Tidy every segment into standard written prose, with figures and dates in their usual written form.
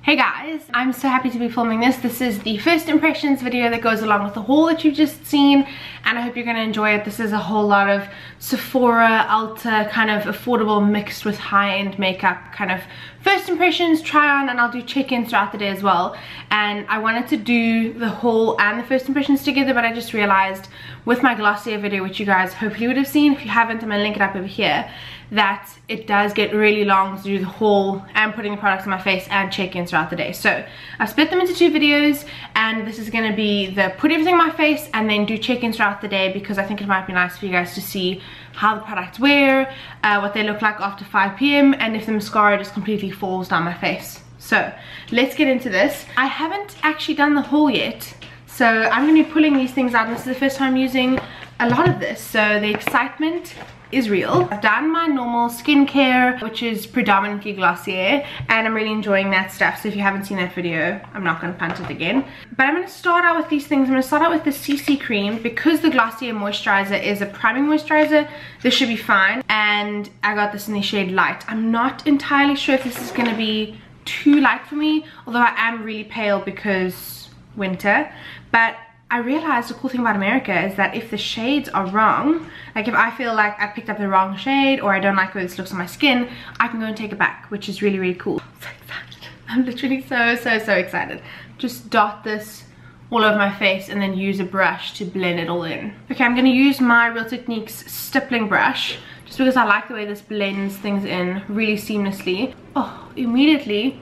Hey guys, I'm so happy to be filming this. This is the first impressions video that goes along with the haul that you've just seen, and I hope you're going to enjoy it. This is a whole lot of Sephora, Ulta, kind of affordable mixed with high-end makeup, kind of first impressions, try on, and I'll do check-ins throughout the day as well. And I wanted to do the haul and the first impressions together, but I just realized with my Glossier video, which you guys hopefully would have seen, if you haven't, I'm going to link it up over here, that it does get really long to do the haul and putting the products on my face and check-ins throughout the day. So I've split them into two videos, and this is going to be the put everything on my face and then do check-ins throughout the day, because I think it might be nice for you guys to see how the products wear, what they look like after 5 p.m, and if the mascara just completely falls down my face. So let's get into this. I haven't actually done the haul yet, so I'm going to be pulling these things out, and this is the first time using a lot of this, so the excitement is real. I've done my normal skincare, which is predominantly Glossier, and I'm really enjoying that stuff. So if you haven't seen that video, I'm not going to punt it again. But I'm going to start out with these things. I'm going to start out with the CC cream, because the Glossier moisturizer is a priming moisturizer. This should be fine, and I got this in the shade Light. I'm not entirely sure if this is going to be too light for me, although I am really pale because winter. But I realized the cool thing about America is that if the shades are wrong, like if I feel like I picked up the wrong shade or I don't like where this looks on my skin, I can go and take it back, which is really, really cool. I'm so excited. I'm literally so excited. Just dot this all over my face and then use a brush to blend it all in. Okay, I'm going to use my Real Techniques stippling brush, just because I like the way this blends things in really seamlessly. Oh, immediately,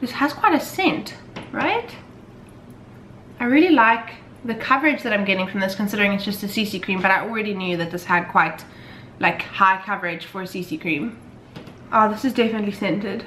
this has quite a scent, right? I really like the coverage that I'm getting from this, considering it's just a CC cream, but I already knew that this had quite like high coverage for a CC cream. Oh, this is definitely scented,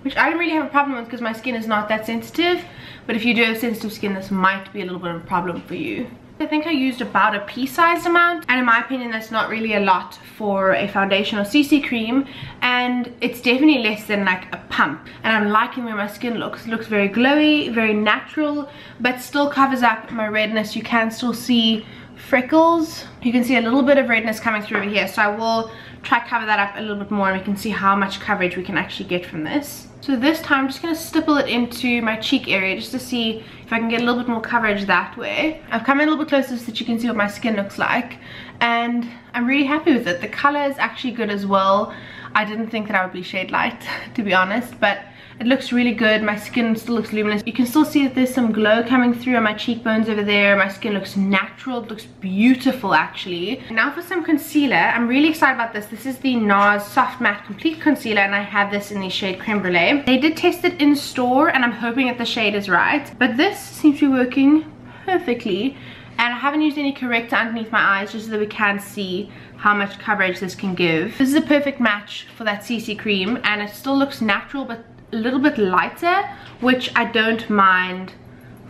which I don't really have a problem with because my skin is not that sensitive, but if you do have sensitive skin, this might be a little bit of a problem for you. I think I used about a pea-sized amount, and in my opinion that's not really a lot for a foundation or CC cream, and it's definitely less than like a pump, and I'm liking where my skin looks. It looks very glowy, very natural, but still covers up my redness. You can still see freckles. You can see a little bit of redness coming through over here, so I will try to cover that up a little bit more, and we can see how much coverage we can actually get from this. So this time I'm just going to stipple it into my cheek area just to see if I can get a little bit more coverage that way. I've come in a little bit closer so that you can see what my skin looks like, and I'm really happy with it. The color is actually good as well. I didn't think that I would be shade light, to be honest, but it looks really good. My skin still looks luminous. You can still see that there's some glow coming through on my cheekbones over there. My skin looks natural. It looks beautiful, actually. Now for some concealer. I'm really excited about this. This is the NARS Soft Matte Complete Concealer, and I have this in the shade Creme Brulee. They did test it in store, and I'm hoping that the shade is right. But this seems to be working perfectly. And I haven't used any corrector underneath my eyes, just so that we can see how much coverage this can give. This is a perfect match for that CC cream, and it still looks natural, but a little bit lighter, which I don't mind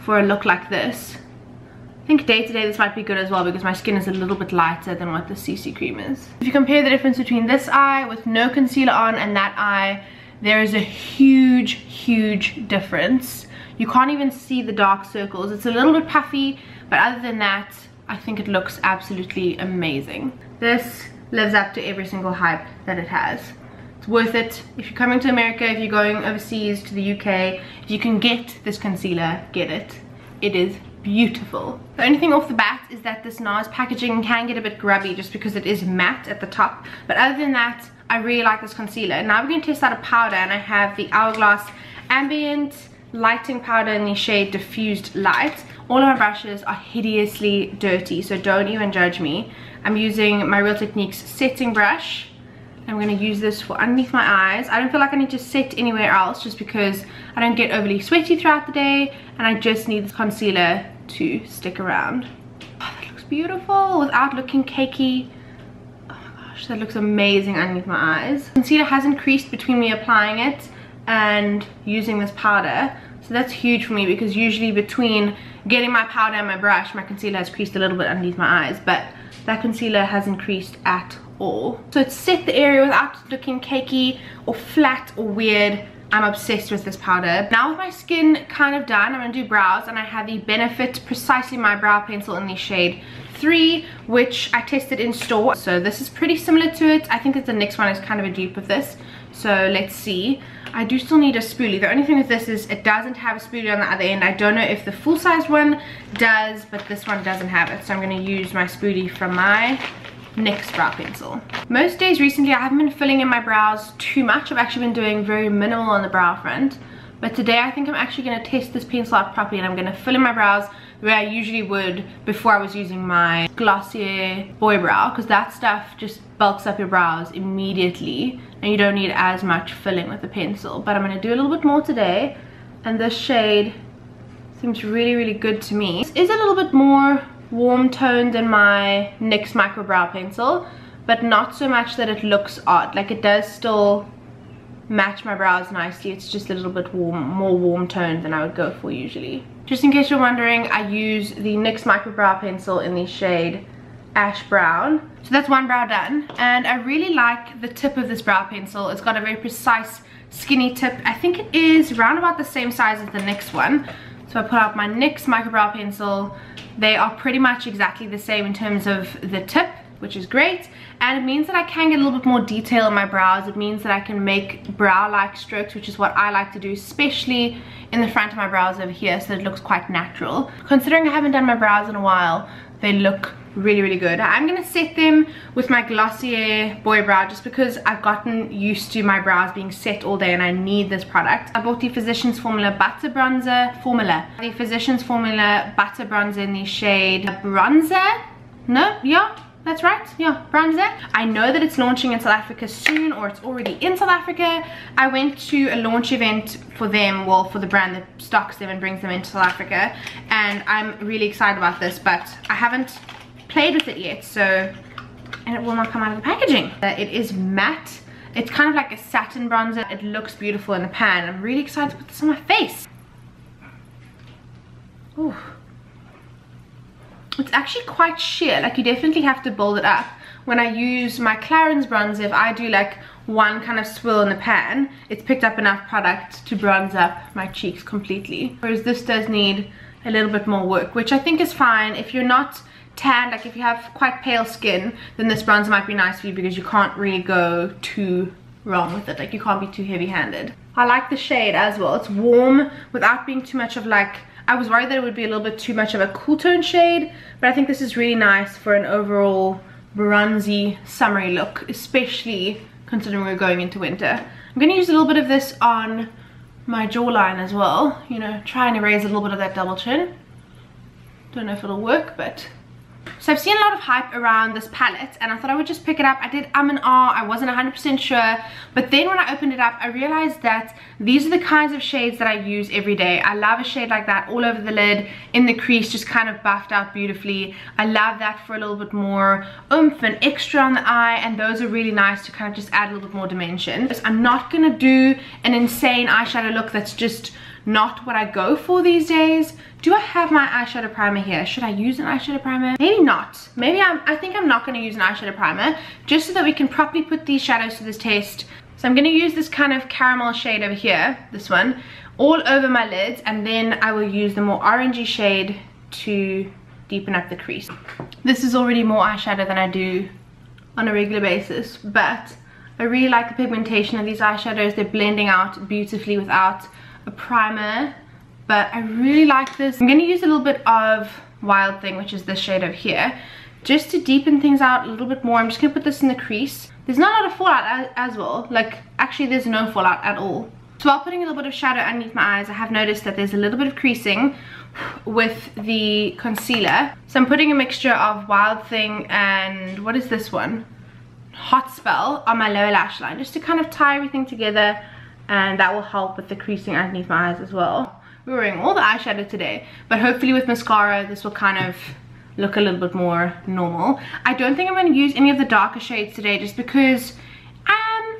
for a look like this. I think day to day this might be good as well, because my skin is a little bit lighter than what the CC cream is. If you compare the difference between this eye with no concealer on and that eye, there is a huge difference. You can't even see the dark circles. It's a little bit puffy, but other than that, I think it looks absolutely amazing. This lives up to every single hype that it has. It's worth it. If you're coming to America, if you're going overseas to the UK, if you can get this concealer, get it. It is beautiful. The only thing off the bat is that this NARS packaging can get a bit grubby just because it is matte at the top. But other than that, I really like this concealer. Now we're going to test out a powder, and I have the Hourglass Ambient lighting powder in the shade Diffused Light. All of my brushes are hideously dirty, so don't even judge me. I'm using my Real Techniques setting brush. I'm going to use this for underneath my eyes. I don't feel like I need to set anywhere else, just because I don't get overly sweaty throughout the day, and I just need this concealer to stick around. Oh, that looks beautiful without looking cakey. Oh my gosh, that looks amazing underneath my eyes. Concealer has increased between me applying it and using this powder, so that's huge for me, because usually between getting my powder and my brush, my concealer has creased a little bit underneath my eyes, but that concealer has increased at all. So it's set the area without looking cakey or flat or weird. I'm obsessed with this powder. Now with my skin kind of done, I'm going to do brows, and I have the Benefit Precisely My Brow Pencil in the shade 3, which I tested in store. So this is pretty similar to it. I think that the next one is kind of a dupe of this. So let's see. I do still need a spoolie. The only thing with this is it doesn't have a spoolie on the other end. I don't know if the full-sized one does, but this one doesn't have it. So I'm going to use my spoolie from my NYX brow pencil. Most days recently I haven't been filling in my brows too much. I've actually been doing very minimal on the brow front. But today I think I'm actually going to test this pencil out properly, and I'm going to fill in my brows the way I usually would before I was using my Glossier boy brow, because that stuff just bulks up your brows immediately and you don't need as much filling with the pencil. But I'm going to do a little bit more today, and this shade seems really good to me. This is a little bit more warm toned than my NYX micro brow pencil, but not so much that it looks odd. Like, it does still match my brows nicely. It's just a little bit more warm toned than I would go for usually. Just in case you're wondering, I use the NYX micro brow pencil in the shade Ash Brown. So that's one brow done, and I really like the tip of this brow pencil. It's got a very precise skinny tip. I think it is around about the same size as the NYX one. So I pull out my NYX micro brow pencil. They are pretty much exactly the same in terms of the tip, which is great, and it means that I can get a little bit more detail in my brows. It means that I can make brow-like strokes, which is what I like to do, especially in the front of my brows over here, so it looks quite natural. Considering I haven't done my brows in a while, they look really good. I'm going to set them with my Glossier boy brow just because I've gotten used to my brows being set all day and I need this product. I bought the Physicians Formula Butter Bronzer The Physicians Formula Butter Bronzer in the shade Bronzer. No, yeah, that's right, yeah, bronzer. I know that it's launching in South Africa soon, or it's already in South Africa. I went to a launch event for them, well, for the brand that stocks them and brings them into South Africa, and I'm really excited about this, but I haven't played with it yet, so, and it will not come out of the packaging. It is matte. It's kind of like a satin bronzer. It looks beautiful in the pan. I'm really excited to put this on my face. Ooh. It's actually quite sheer. Like, you definitely have to build it up. When I use my Clarins bronzer, if I do like one kind of swirl in the pan, it's picked up enough product to bronze up my cheeks completely. Whereas this does need a little bit more work, which I think is fine. If you're not tan, like if you have quite pale skin, then this bronzer might be nice for you because you can't really go too wrong with it. Like, you can't be too heavy-handed. I like the shade as well. It's warm without being too much of like, I was worried that it would be a little bit too much of a cool tone shade, but I think this is really nice for an overall bronzy summery look, especially considering we're going into winter. I'm going to use a little bit of this on my jawline as well, you know, try and erase a little bit of that double chin. Don't know if it'll work, but... So I've seen a lot of hype around this palette, and I thought I would just pick it up. I did and ah, I wasn't 100% sure, but then when I opened it up, I realized that these are the kinds of shades that I use every day. I love a shade like that all over the lid, in the crease, just kind of buffed out beautifully. I love that for a little bit more oomph and extra on the eye, and those are really nice to kind of just add a little bit more dimension. I'm not gonna do an insane eyeshadow look that's just not what I go for these days. Do I have my eyeshadow primer here? Should I use an eyeshadow primer? Maybe not. Maybe I think I'm not going to use an eyeshadow primer, just so that we can properly put these shadows to this test. So I'm going to use this kind of caramel shade over here, this one, all over my lids, and then I will use the more orangey shade to deepen up the crease. This is already more eyeshadow than I do on a regular basis, but I really like the pigmentation of these eyeshadows. They're blending out beautifully without a primer, but I really like this. I'm going to use a little bit of Wild Thing, which is this shade over here, just to deepen things out a little bit more. I'm just going to put this in the crease. There's not a lot of fallout as well. Like, actually there's no fallout at all. So while putting a little bit of shadow underneath my eyes, I have noticed that there's a little bit of creasing with the concealer. So I'm putting a mixture of Wild Thing and, what is this one? Hot Spell on my lower lash line, just to kind of tie everything together, and that will help with the creasing underneath my eyes as well. We're wearing all the eyeshadow today, but hopefully with mascara this will kind of look a little bit more normal. I don't think I'm going to use any of the darker shades today, just because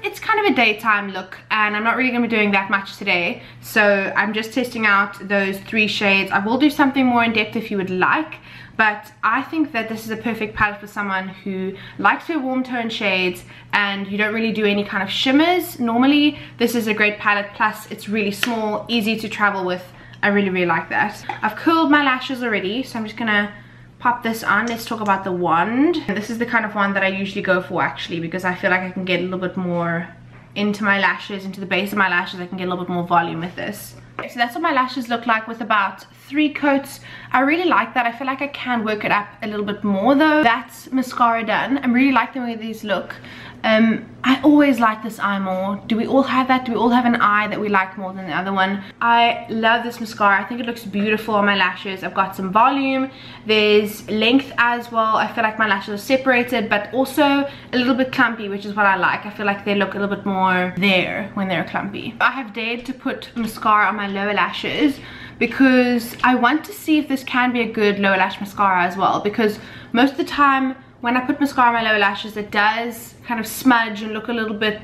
it's kind of a daytime look and I'm not really going to be doing that much today. So I'm just testing out those 3 shades. I will do something more in depth if you would like, but I think that this is a perfect palette for someone who likes their warm tone shades and you don't really do any kind of shimmers normally. This is a great palette, plus it's really small, easy to travel with. I really like that. I've curled my lashes already, so I'm just gonna pop this on. Let's talk about the wand. This is the kind of wand that I usually go for, actually, because I feel like I can get a little bit more into my lashes, into the base of my lashes. I can get a little bit more volume with this. Okay, so that's what my lashes look like with about 3 coats. I really like that. I feel like I can work it up a little bit more though. That's mascara done. I really like the way these look. I always like this eye more. Do we all have that? Do we all have an eye that we like more than the other one? I love this mascara. I think it looks beautiful on my lashes. I've got some volume. There's length as well. I feel like my lashes are separated, but also a little bit clumpy, which is what I like. I feel like they look a little bit more there when they're clumpy. I have dared to put mascara on my lower lashes because I want to see if this can be a good lower lash mascara as well, because most of the time when I put mascara on my lower lashes, it does kind of smudge and look a little bit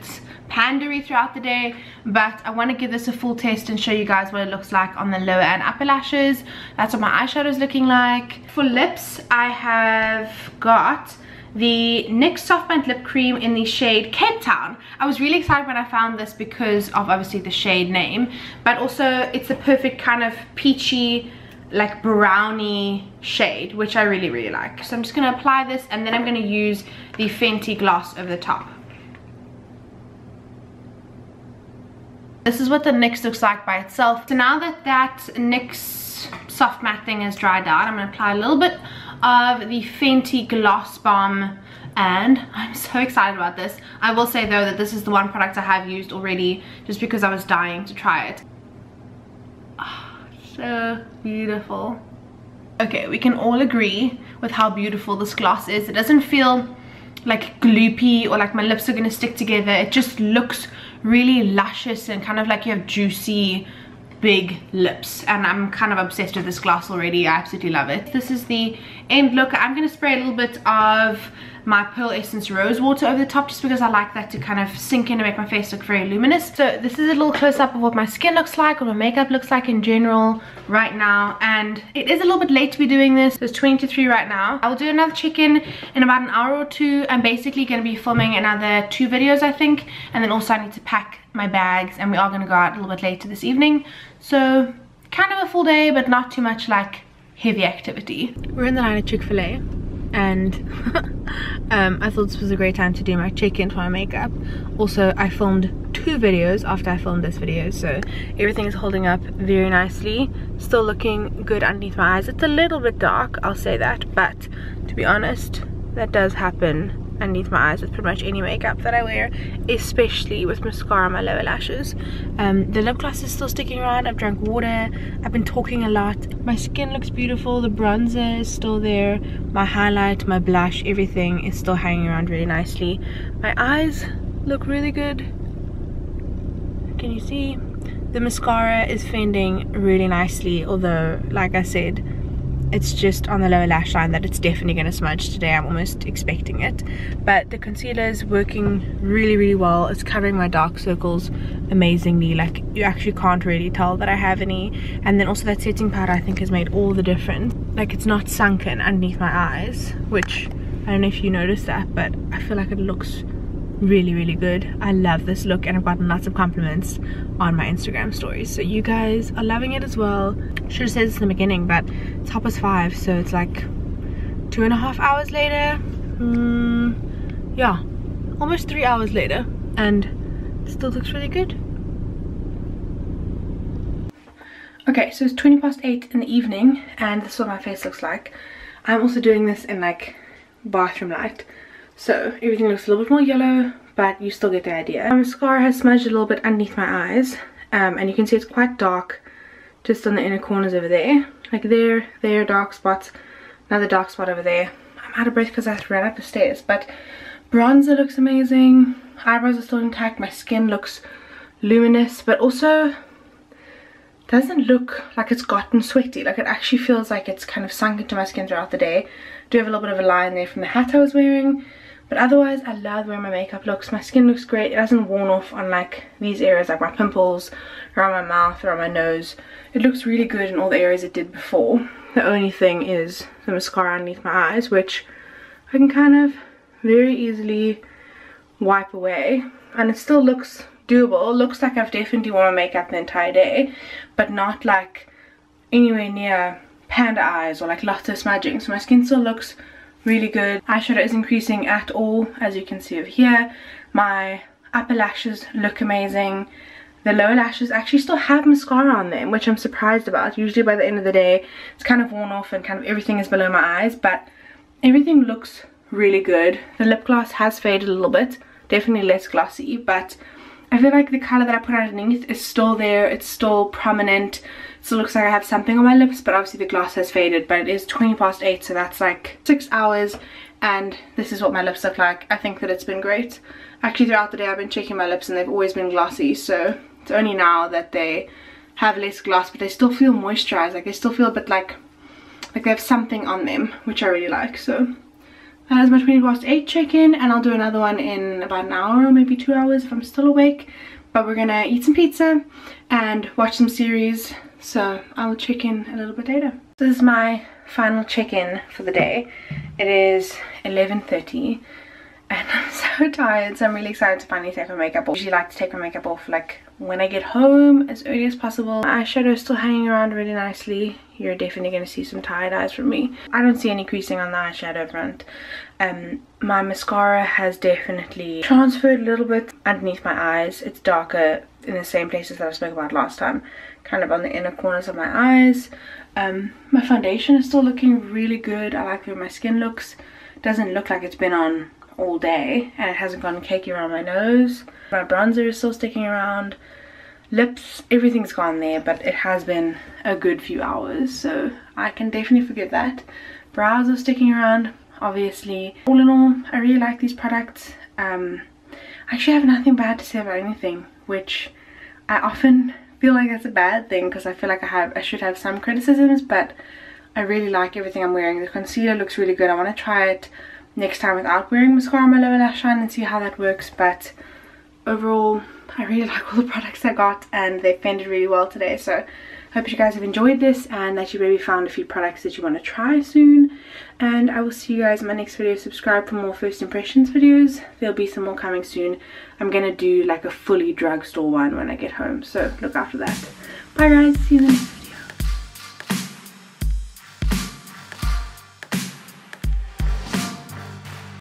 pandery throughout the day. But I want to give this a full test and show you guys what it looks like on the lower and upper lashes. That's what my eyeshadow is looking like. For lips, I have got the NYX Soft Matte Lip Cream in the shade Cape Town. I was really excited when I found this because of obviously the shade name, but also it's the perfect kind of peachy, like brownie shade, which I really like. So I'm just going to apply this, and then I'm going to use the Fenty gloss over the top. This is what the NYX looks like by itself. So now that that NYX soft matte thing has dried out, I'm going to apply a little bit of the Fenty Gloss Bomb, and I'm so excited about this. I will say though that this is the one product I have used already just because I was dying to try it. So beautiful. Okay, we can all agree with how beautiful this gloss is. It doesn't feel like gloopy or like my lips are gonna stick together. It just looks really luscious and kind of like you have juicy big lips, and I'm kind of obsessed with this gloss already. I absolutely love it. This is the end look. I'm going to spray a little bit of my Pearl Essence Rose Water over the top just because I like that to kind of sink in and make my face look very luminous. So this is a little close-up of what my skin looks like, what my makeup looks like in general right now, and it is a little bit late to be doing this. It's 20 to 3 right now. I'll do another check-in in about an hour or two. I'm basically going to be filming another 2 videos I think, and then also I need to pack my bags, and we are going to go out a little bit later this evening. So kind of a full day, but not too much like heavy activity. We're in the line at Chick-fil-A, and I thought this was a great time to do my check-in for my makeup. Also, I filmed 2 videos after I filmed this video, so everything is holding up very nicely. Still looking good underneath my eyes. It's a little bit dark, I'll say that, but to be honest, that does happen underneath my eyes with pretty much any makeup that I wear, especially with mascara on my lower lashes. The lip gloss is still sticking around. I've drank water, I've been talking a lot. My skin looks beautiful, the bronzer is still there, my highlight, my blush, everything is still hanging around really nicely. My eyes look really good. Can you see? The mascara is fending really nicely, although like I said, it's just on the lower lash line that it's definitely going to smudge today. I'm almost expecting it. But the concealer is working really well. It's covering my dark circles amazingly. Like, you actually can't really tell that I have any. And then also that setting powder I think has made all the difference. Like, it's not sunken underneath my eyes, which I don't know if you noticed that, but I feel like it looks really good. I love this look, and I've gotten lots of compliments on my Instagram stories, so you guys are loving it as well. Should have said this in the beginning, but it's 5:30, so it's like 2.5 hours later. Yeah, almost 3 hours later, and it still looks really good. Okay, so it's 8:20 in the evening, and this is what my face looks like. I'm also doing this in like bathroom light, so everything looks a little bit more yellow, but you still get the idea. My mascara has smudged a little bit underneath my eyes, and you can see it's quite dark just on the inner corners over there. Like there, dark spots, another dark spot over there. I'm out of breath because I ran up the stairs, but bronzer looks amazing. Eyebrows are still intact. My skin looks luminous, but also doesn't look like it's gotten sweaty. Like, it actually feels like it's kind of sunk into my skin throughout the day. Do have a little bit of a line there from the hat I was wearing, but otherwise I love the way my makeup looks. My skin looks great. It hasn't worn off on like these areas, like my pimples, around my mouth, around my nose. It looks really good in all the areas it did before. The only thing is the mascara underneath my eyes, which I can kind of very easily wipe away, and it still looks doable. It looks like I've definitely worn my makeup the entire day, but not like anywhere near panda eyes or like lots of smudging. So my skin still looks really good. Eyeshadow isn't creasing at all, as you can see over here. My Upper lashes look amazing. The lower lashes actually still have mascara on them, which I'm surprised about. Usually by the end of the day it's kind of worn off and kind of everything is below my eyes, but everything looks really good. The lip gloss has faded a little bit, definitely less glossy, but I feel like the color that I put underneath is still there. It's still prominent. It still looks like I have something on my lips, but obviously the gloss has faded. But it is 20 past 8, so that's like 6 hours, and this is what my lips look like. I think that it's been great. Actually, throughout the day I've been checking my lips and they've always been glossy, so it's only now that they have less gloss, but they still feel moisturized. Like they still feel a bit like they have something on them, which I really like. So that is my 20 past 8 check-in, and I'll do another one in about an hour or maybe 2 hours if I'm still awake. But we're gonna eat some pizza and watch some series, so I'll check in a little bit later. This is my final check-in for the day. It is 11:30 and I'm so tired, so I'm really excited to finally take my makeup off. I usually like to take my makeup off like when I get home as early as possible. My eyeshadow is still hanging around really nicely. You're definitely going to see some tired eyes from me. I don't see any creasing on the eyeshadow front. My mascara has definitely transferred a little bit underneath my eyes. It's darker in the same places that I spoke about last time, kind of on the inner corners of my eyes. My foundation is still looking really good. I like the way my skin looks. It doesn't look like it's been on all day, and it hasn't gone cakey around my nose. My bronzer is still sticking around. Lips, everything's gone there, but it has been a good few hours, so I can definitely forgive that. Brows are sticking around, obviously. All in all, I really like these products. I actually have nothing bad to say about anything, which I often feel like that's a bad thing because I feel like I should have some criticisms, but I really like everything I'm wearing. The concealer looks really good. I want to try it next time without wearing mascara on my lower lash line and see how that works, but overall I really like all the products I got and they blended really well today. So I hope you guys have enjoyed this and that you maybe found a few products that you want to try soon, and I will see you guys in my next video. Subscribe for more first impressions videos. There'll be some more coming soon. I'm gonna do like a fully drugstore one when I get home, so look out for that. Bye guys, see you then.